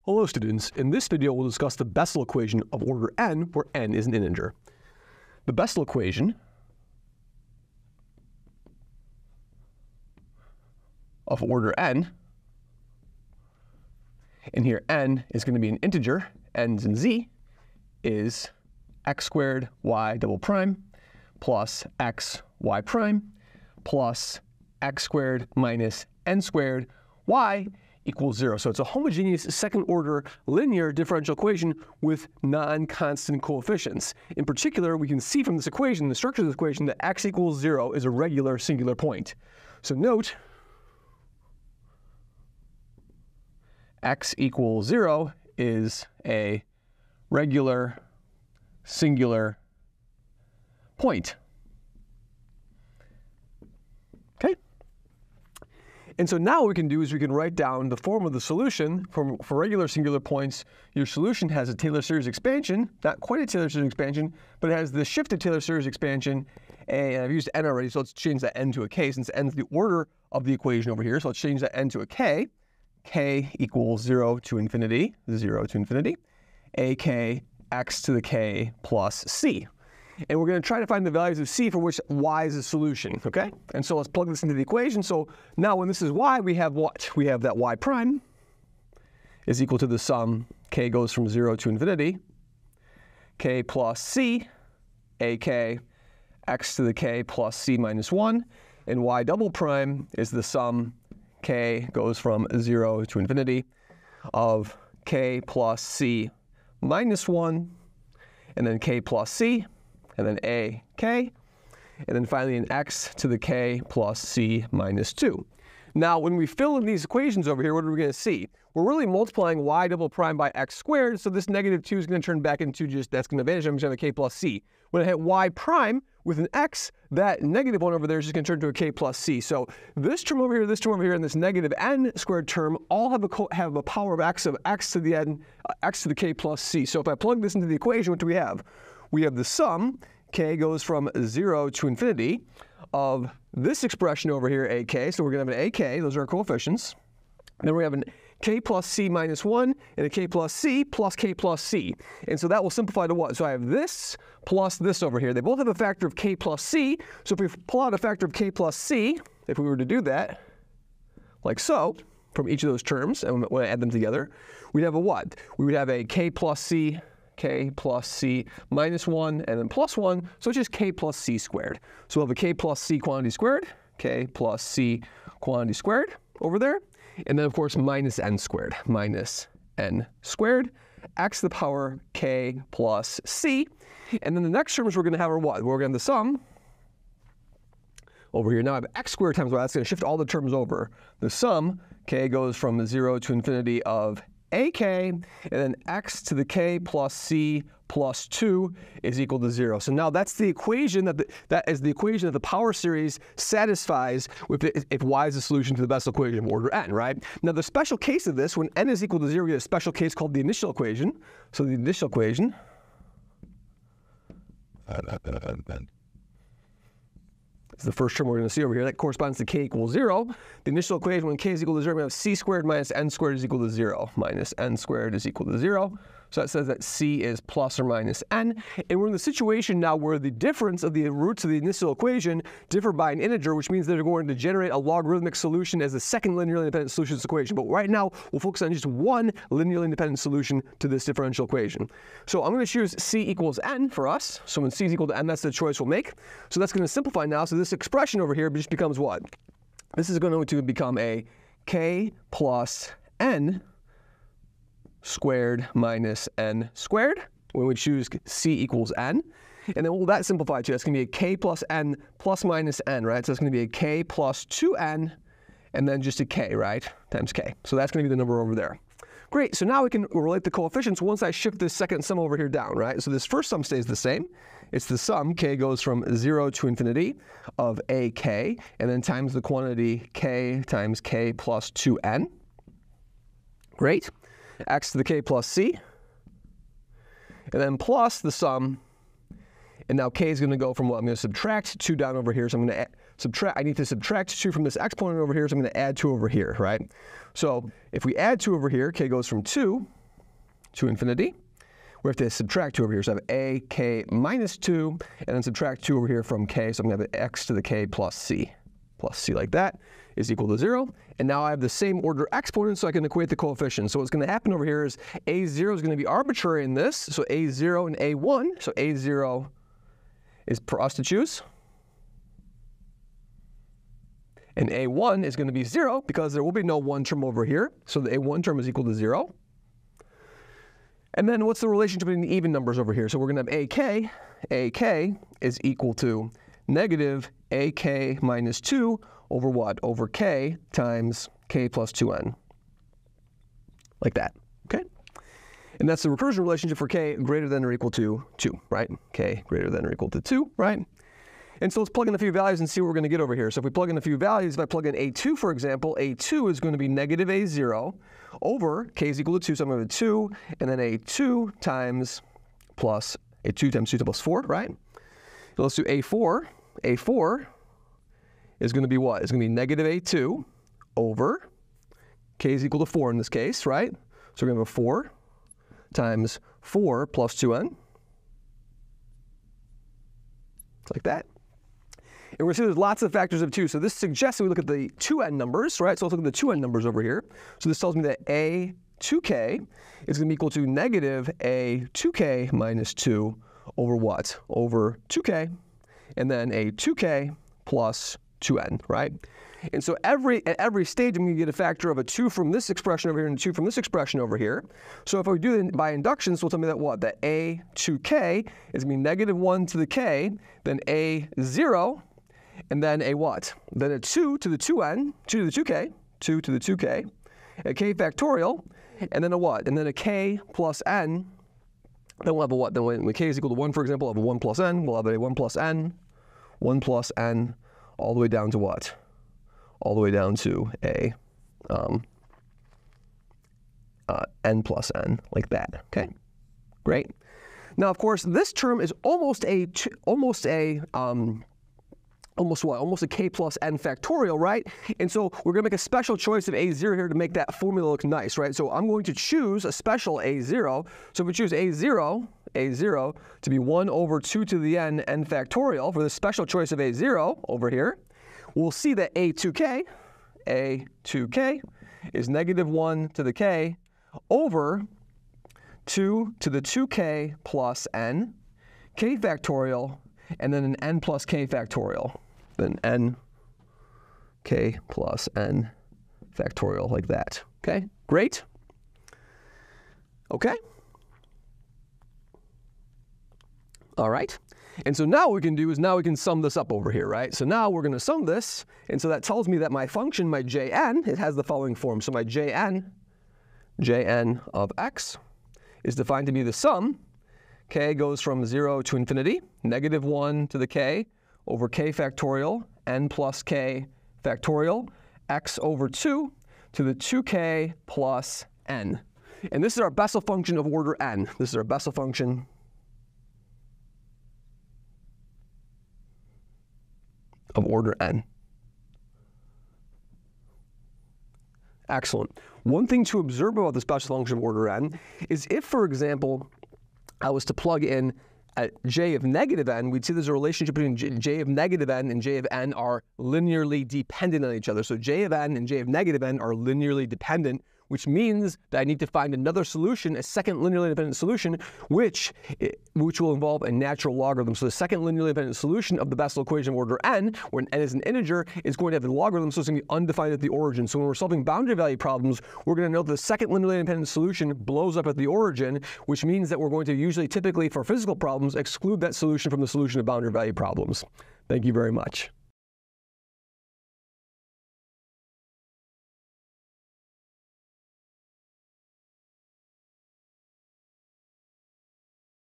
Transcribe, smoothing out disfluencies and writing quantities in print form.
Hello students, in this video we'll discuss the Bessel equation of order n, where n is an integer. The Bessel equation of order n, and here n is going to be an integer, n's in z, is x squared y double prime plus x y prime plus x squared minus n squared y equals 0. So it's a homogeneous second order linear differential equation with non-constant coefficients. In particular, we can see from this equation, the structure of this equation, that x equals 0 is a regular singular point. So note, x equals 0 is a regular singular point. Okay? And so now what we can do is we can write down the form of the solution for regular singular points. Your solution has a Taylor series expansion, not quite a Taylor series expansion, but it has the shifted Taylor series expansion. And I've used n already, so let's change that n to a k since n is the order of the equation over here. So let's change that n to a k. K equals 0 to infinity, 0 to infinity, ak x to the k plus c. And we're going to try to find the values of c for which y is a solution, okay? And so let's plug this into the equation. So now when this is y, we have what? We have that y prime is equal to the sum, k goes from 0 to infinity, k plus c, ak x to the k plus c minus 1, and y double prime is the sum, k goes from 0 to infinity, of k plus c minus 1, and then k plus c, and then a k, and then finally an x to the k plus c minus 2. Now when we fill in these equations over here, what are we going to see? We're really multiplying y double prime by x squared, so this negative 2 is going to turn back into just, that's going to vanish, I'm going to have a k plus c. When I hit y prime with an x, that negative one over there is just going to turn to a k plus c. So this term over here, and this negative n squared term all have a power of x to the n, x to the k plus c. So if I plug this into the equation, what do we have? We have the sum, k goes from 0 to infinity, of this expression over here, ak. So we're going to have an ak, those are our coefficients. And then we have an k plus c minus 1 and a k plus c plus k plus c. And so that will simplify to what? So I have this plus this over here. They both have a factor of k plus c. So if we pull out a factor of k plus c, if we were to do that, like so, from each of those terms, and when I add them together, we'd have a what? We would have a k plus c minus 1, and then plus 1, so it's just k plus c squared. So we'll have a k plus c quantity squared, k plus c quantity squared over there, and then of course minus n squared, x to the power k plus c. And then the next terms we're going to have are what? We're going to have the sum over here. Now I have x squared times y. That's going to shift all the terms over. The sum, k goes from 0 to infinity of ak, and then x to the k plus c plus 2 is equal to 0. So now that's the equation that is the equation that the power series satisfies if y is the solution to the Bessel equation of order n, right? Now the special case of this, when n is equal to 0, we get a special case called the initial equation. So the initial equation is the first term we're going to see over here. That corresponds to k equals 0. The initial equation, when k is equal to 0, we have c squared minus n squared is equal to 0. Minus n squared is equal to 0. So that says that c is plus or minus n. And we're in the situation now where the difference of the roots of the initial equation differ by an integer, which means that they're going to generate a logarithmic solution as the second linearly independent solution to this equation. But right now, we'll focus on just one linearly independent solution to this differential equation. So I'm going to choose c equals n for us. So when c is equal to n, that's the choice we'll make. So that's going to simplify now. So this expression over here just becomes what? This is going to become a k plus n squared minus n squared when we choose c equals n. And then what will that simplify to? That's going to be a k plus n plus minus n, right? So it's going to be a k plus 2n and then just a k, right? Times k. So that's going to be the number over there. Great, so now we can relate the coefficients once I shift this second sum over here down, right? So this first sum stays the same. It's the sum, k goes from 0 to infinity, of ak, and then times the quantity k times k plus 2n. Great. X to the k plus c, and then plus the sum, and now k is going to go from what? I'm going to subtract 2 down over here, so I need to subtract 2 from this exponent over here, so I'm going to add 2 over here, right? So if we add 2 over here, k goes from 2 to infinity. We have to subtract 2 over here, so I have a k minus 2, and then subtract 2 over here from k, so I'm going to have x to the k plus c like that is equal to 0. And now I have the same order exponent, so I can equate the coefficients. So what's going to happen over here is a0 is going to be arbitrary in this, so a0 and a1. So a0 is for us to choose, and a1 is going to be 0 because there will be no 1 term over here, so the a1 term is equal to 0. And then what's the relationship between the even numbers over here? So we're going to have ak is equal to negative ak minus 2 over what? Over k times k plus 2n. Like that, okay? And that's the recursion relationship for k greater than or equal to 2, right? K greater than or equal to 2, right? And so let's plug in a few values and see what we're going to get over here. So if we plug in a few values, if I plug in a2, for example, a2 is going to be negative a0 over k is equal to 2, so I'm going to have 2, and then a2 times plus a2 times 2 plus 4, right? So let's do a4. a4 is going to be what? It's going to be negative a2 over k is equal to 4 in this case, right? So we're going to have 4 times 4 plus 2n. Like that. And we're going to see there's lots of factors of 2. So this suggests that we look at the 2n numbers, right? So let's look at the 2n numbers over here. So this tells me that a2k is going to be equal to negative a2k minus 2 over what? Over 2k, and then a 2k plus 2n, right? And so at every stage, I'm going to get a factor of a 2 from this expression over here and a 2 from this expression over here. So if I do it by induction, this will tell me that what? That a2k is going to be negative 1 to the k, then a0, and then a what? Then a 2 to the 2n, 2 to the 2k, 2 to the 2k, a k factorial, and then a what? And then a k plus n. Then we'll have a what? Then when k is equal to 1, for example, we'll have a 1 plus n. We'll have a 1 plus n, all the way down to what? All the way down to a n plus n, like that. Okay, great. Now, of course, this term is almost a k plus n factorial, right? And so we're going to make a special choice of a0 here to make that formula look nice, right? So I'm going to choose a special a0. So if we choose a0 to be 1 over 2 to the n factorial for the special choice of a0 over here, we'll see that a2k is negative 1 to the k over 2 to the 2k plus n, k factorial, and then an n plus k factorial. Then n k plus n factorial, like that. Okay, great. Okay. All right. And so now what we can do is now we can sum this up over here, right? So now we're going to sum this, and so that tells me that my function, my jn, it has the following form. So my jn of x is defined to be the sum. K goes from 0 to infinity, negative 1 to the k over k factorial, n plus k factorial, x over 2 to the 2k plus n. And this is our Bessel function of order n. This is our Bessel function of order n. Excellent. One thing to observe about this Bessel function of order n is if, for example, I was to plug in at j of negative n, we'd see there's a relationship between j of negative n and j of n are linearly dependent on each other. So j of n and j of negative n are linearly dependent, which means that I need to find another solution, a second linearly independent solution, which will involve a natural logarithm. So the second linearly independent solution of the Bessel equation of order n, where n is an integer, is going to have a logarithm, so it's going to be undefined at the origin. So when we're solving boundary value problems, we're going to know that the second linearly independent solution blows up at the origin, which means that we're going to usually, typically for physical problems, exclude that solution from the solution of boundary value problems. Thank you very much.